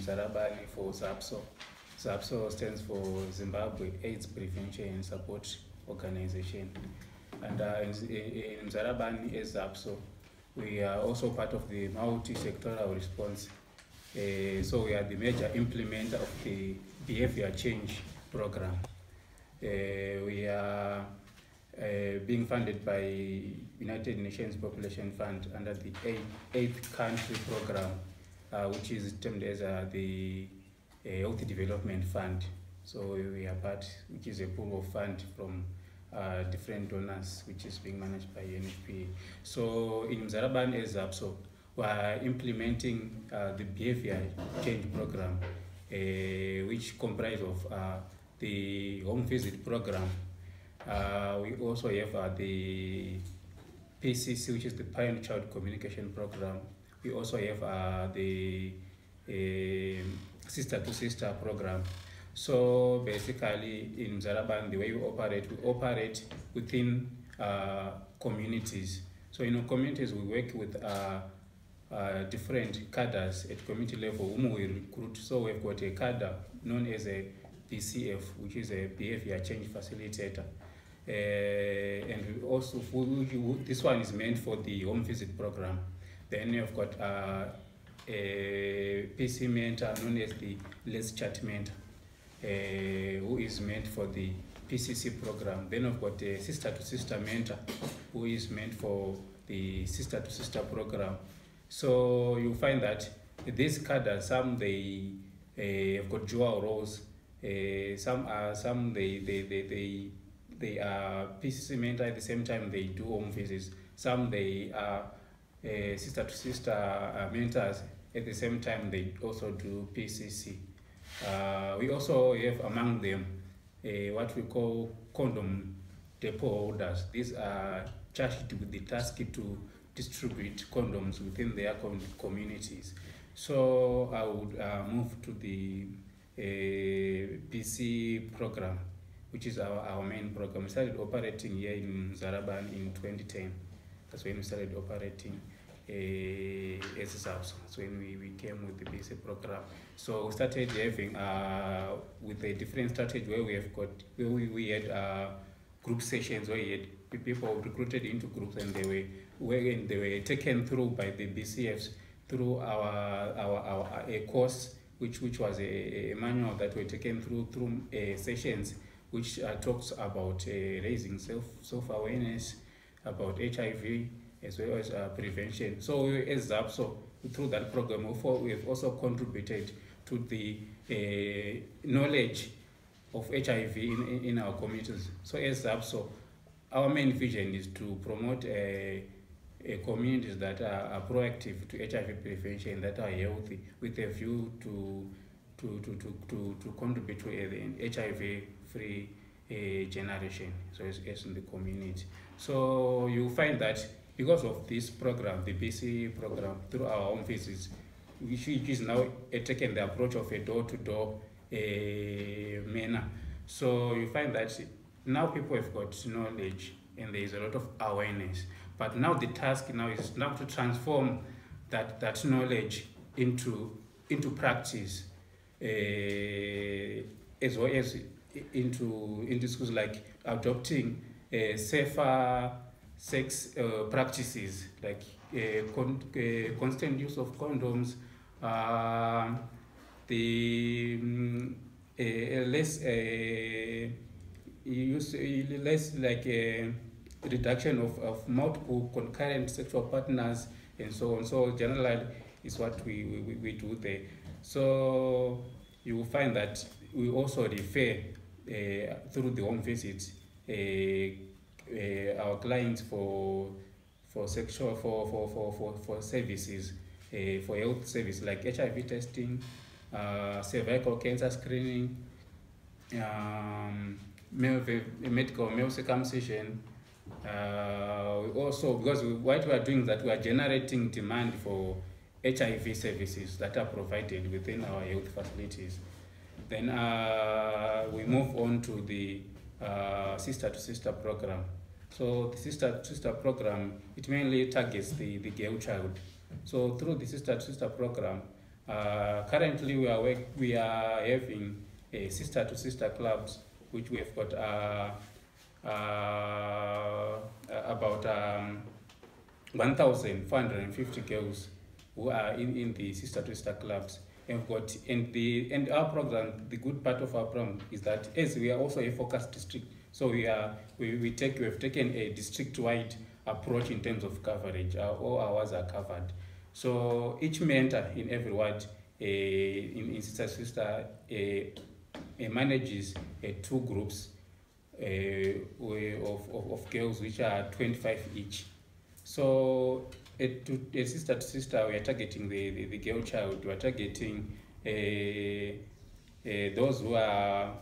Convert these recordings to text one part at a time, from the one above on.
Mzarabani for ZAPSO. ZAPSO stands for Zimbabwe AIDS Prevention and Support Organization. And in Mzarabani as ZAPSO, we are also part of the multi-sectoral response. So we are the major implementer of the behavior change program. We are being funded by United Nations Population Fund under the 8th country program, which is termed as the Health Development Fund. So we are part, which is a pool of fund from different donors, which is being managed by UNFPA. So in Mzarabani as ZAPSO, we are implementing the behavior change program, which comprises of the home visit program. We also have the PCC, which is the Parent-Child Communication Program. We also have the sister-to-sister program. So basically in Mzarabani, the way we operate within communities. So in communities, we work with different cadres at community level whom we recruit. So we've got a cadre known as a BCF, which is a behavior change facilitator. And we also, this one is meant for the home visit program. Then we've got a PC mentor known as the Let's Chat mentor, who is meant for the PCC program. Then we've got a sister-to-sister mentor, who is meant for the sister-to-sister program. So you find that these cadres, some they have got dual roles. Some they are PCC mentor at the same time they do home visits. Some they are sister-to-sister mentors at the same time they also do PCC. We also have among them what we call condom depot holders. These are charged with the task to distribute condoms within their communities. So I would move to the PC program, which is our main program. We started operating here in Mzarabani in 2010. That's when we started operating as ZAPSO. So when we came with the PC program. So we started having with a different strategy where we had group sessions where we had people recruited into groups and they were taken through by the BCFs through a course which was a manual that were taken through sessions which talks about raising self-awareness about HIV as well as prevention. So as ZAPSO, through that program, we have also contributed to the knowledge of HIV in our communities. So as ZAPSO, our main vision is to promote communities that are proactive to HIV prevention, that are healthy, with a view to contribute to an HIV-free generation, so as in the community. So you find that because of this program, the BC program, through our home visits, which is now taking the approach of a door-to-door manner. So you find that now people have got knowledge and there is a lot of awareness. But now the task now is now to transform that knowledge into practice, as well as into schools, like adopting safer sex practices, like constant use of condoms, the less like reduction of multiple concurrent sexual partners and so on. So generally is what we do there. So you will find that we also refer through the home visits our clients for sexual for services, for health service like HIV testing, cervical cancer screening, male circumcision. Also, because what we are doing is that we are generating demand for HIV services that are provided within our health facilities. Then we move on to the sister-to-sister program. So the sister-to-sister program, it mainly targets the girl child. So through the sister-to-sister program, Currently, we are having sister-to-sister clubs, which we have got about 1,450 girls who are in the sister-to-sister clubs. And we've got and our program. The good part of our program is that as we are also a focused district, so we have taken a district-wide approach in terms of coverage. All hours are covered. So each mentor in every ward in sister manages 2 groups of girls, which are 25 each. So a sister to sister, we are targeting the girl child. We are targeting those who are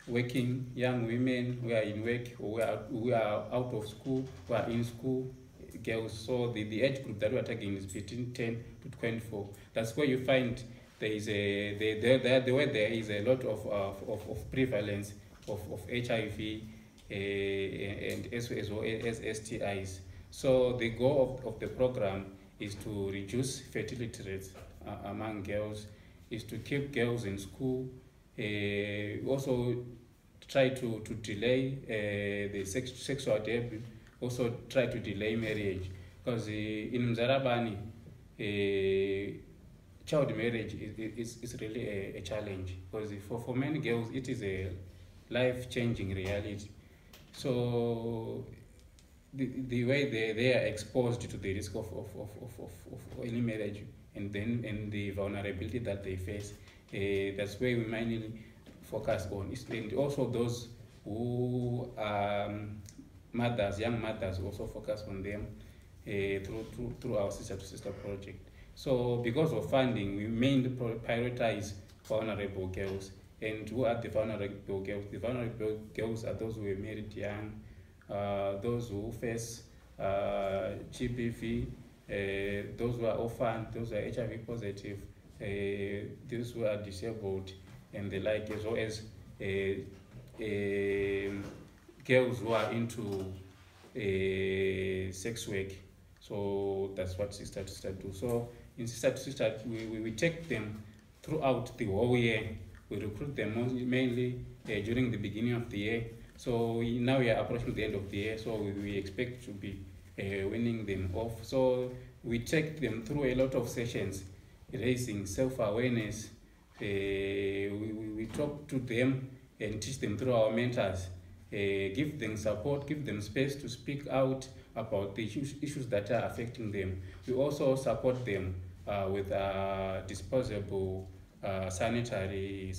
working, young women who are in work, or who are out of school, who are in school, girls. So the age group that we are targeting is between 10 to 24. That's where you find there is a lot of prevalence of HIV and as well as STIs. So the goal of the program is to reduce fertility rates among girls, is to keep girls in school, also try to delay the sexual debut, also try to delay marriage. Because in Mzarabani, child marriage is really a challenge, because for many girls it is a life-changing reality. So the way they are exposed to the risk of early marriage and the vulnerability that they face, that's where we mainly focus on. And also those who are mothers, young mothers, also focus on them through our sister-to-sister project. So because of funding, we mainly prioritize vulnerable girls. And who are the vulnerable girls? The vulnerable girls are those who are married young, those who face GBV, those who are orphaned, those who are HIV positive, those who are disabled, and the like, as well as girls who are into sex work. So that's what Sister to Sister do. So in Sister to Sister, we take them throughout the whole year. We recruit them mainly during the beginning of the year. So now we are approaching the end of the year, so we expect to be winning them off. So we take them through a lot of sessions, raising self-awareness. We talk to them and teach them through our mentors, give them support, give them space to speak out about the issues that are affecting them. We also support them with disposable sanitary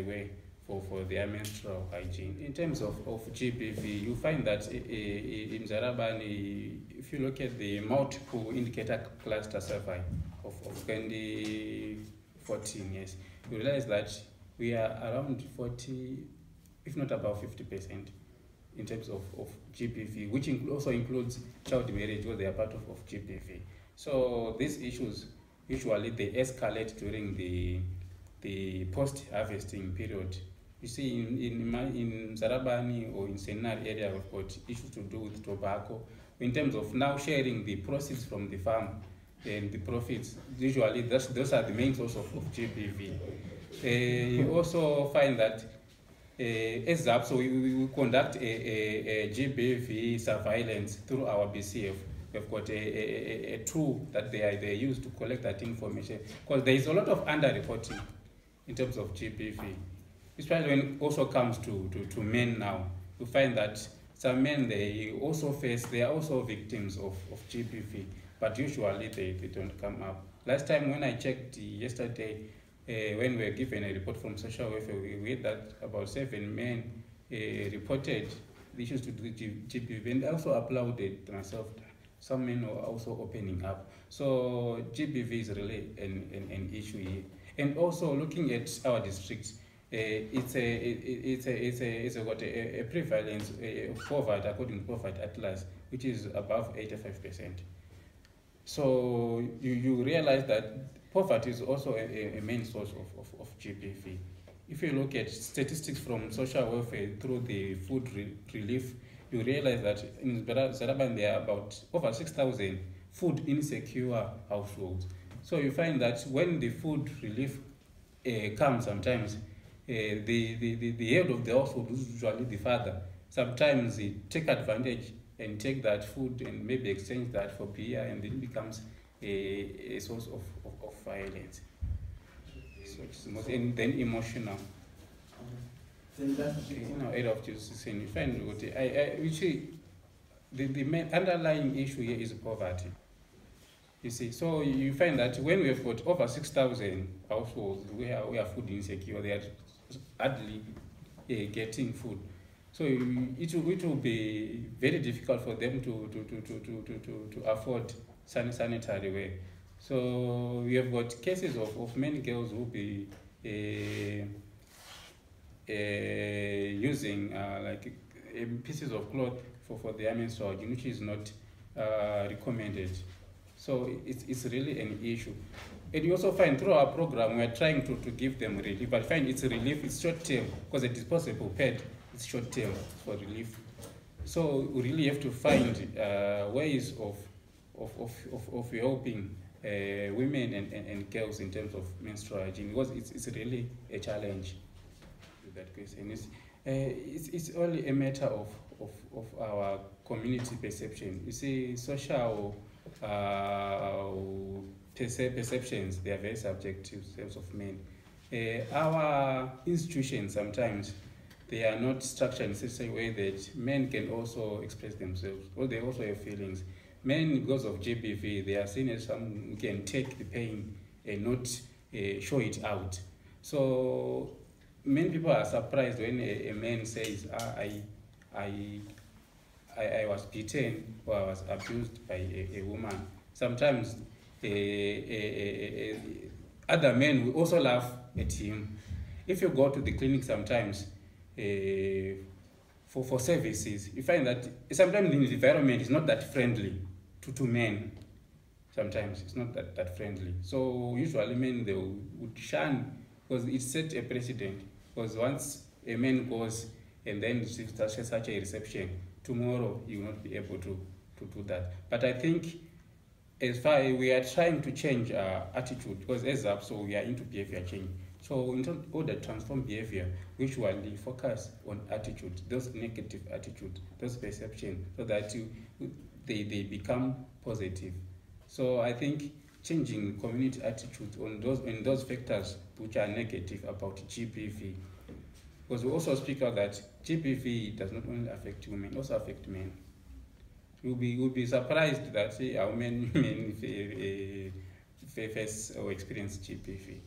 way for their menstrual hygiene. In terms of GBV, you find that in Zarabani, if you look at the multiple indicator cluster survey of 2014, yes, you realize that we are around 40, if not about 50%, in terms of GBV, which also includes child marriage, where they are part of GBV. So these issues, usually they escalate during the post-harvesting period. You see, in Zarabani or in Senar area, we've got issues to do with tobacco. In terms of now sharing the proceeds from the farm and the profits, usually those are the main source of GBV. You also find that as ZAP, we conduct a GBV surveillance through our BCF. We've got a tool that they use to collect that information, because there is a lot of under-reporting in terms of GBV. Especially when it also comes to men now. You find that some men, they are also victims of GBV, but usually they don't come up. Last time when I checked yesterday, when we were given a report from social welfare, we read that about 7 men reported the issues to do with GBV, and also applauded myself. Some men are also opening up. So GBV is really an issue here. And also looking at our districts, it's got a prevalence of poverty according to Poverty Atlas, which is above 85%. So you realize that poverty is also a main source of GBV. If you look at statistics from social welfare through the food relief, you realize that in Zaraban there are about over 6,000 food insecure households. So you find that when the food relief comes sometimes, the head of the household, usually the father, sometimes they take advantage and take that food and maybe exchange that for beer, and then it becomes a source of violence. So it's most, and then emotional. Area of justice, and you find what the main underlying issue here is poverty. You see, so you find that when we have got over 6,000 households who are food insecure, they are hardly getting food. So it will be very difficult for them to afford sanitary wear. So we have got cases of many girls who will be using like pieces of cloth for their menstrual, which is not recommended. So it's really an issue. And you also find through our program we are trying to give them relief, but find it's relief, it's short term, because the disposable pad is short term for relief. So we really have to find ways of helping women and girls in terms of menstrual hygiene, because it's really a challenge. That question it's only a matter of our community perception. You see, social perceptions, they are very subjective in terms of men. Our institutions sometimes, they are not structured in such a way that men can also express themselves, or they also have feelings. Men, because of GBV, they are seen as someone who can take the pain and not show it out. So many people are surprised when a man says, I was beaten or I was abused by a woman. Sometimes other men will also laugh at him. If you go to the clinic sometimes for services, you find that sometimes the environment is not that friendly to men. Sometimes it's not that friendly. So usually men, they would shun, because it set a precedent. Because once a man goes and then such a reception, tomorrow you will not be able to do that. But I think as far as we are trying to change our attitude, because as up, so we are into behavior change. So in order to transform behavior, we usually focus on attitude, those negative attitudes, those perceptions, so that they become positive. So I think changing community attitudes on those factors which are negative about GBV, because we also speak out that GBV does not only affect women, also affect men. You'll be surprised that how many men face or experience GBV.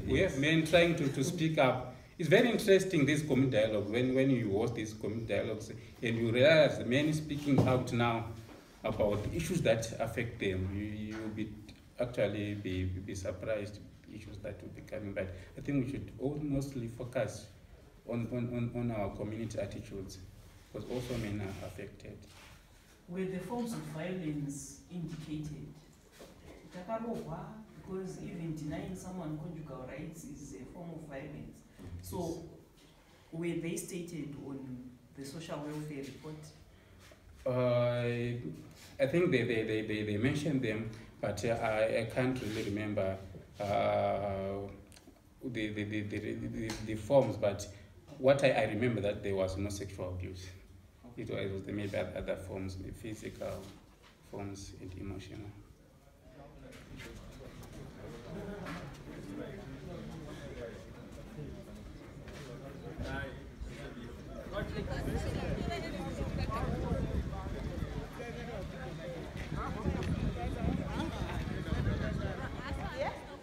We have men trying to speak up. It's very interesting, this community dialogue, when you watch these community dialogues and you realize the men speaking out now about issues that affect them. You'll be actually be surprised issues that will be coming. But I think we should mostly focus on our community attitudes, because also men are affected. Were the forms of violence indicated? Because even denying someone conjugal rights is a form of violence. So were they stated on the social welfare report? I think they mentioned them, but I can't really remember the forms. But what I remember that there was no sexual abuse. It was maybe other forms, physical forms and emotional.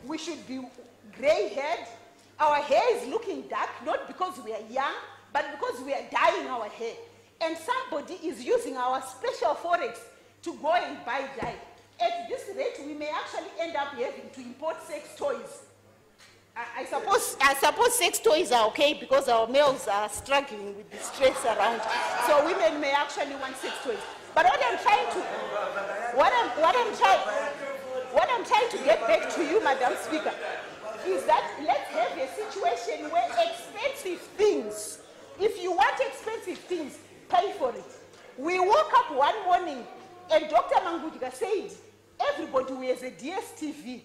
We should be gray-haired. Our hair is looking dark, not because we are young, but because we are dyeing our hair. And somebody is using our special forex to go and buy dye. At this rate, we may actually end up having to import sex toys. I suppose sex toys are okay because our males are struggling with the stress around. So women may actually want sex toys. But what I'm trying to get back to you, Madam Speaker, is that let's have a situation where expensive things, if you want expensive things, pay for it. We woke up one morning and Dr. Mangudika said, everybody who has a DSTV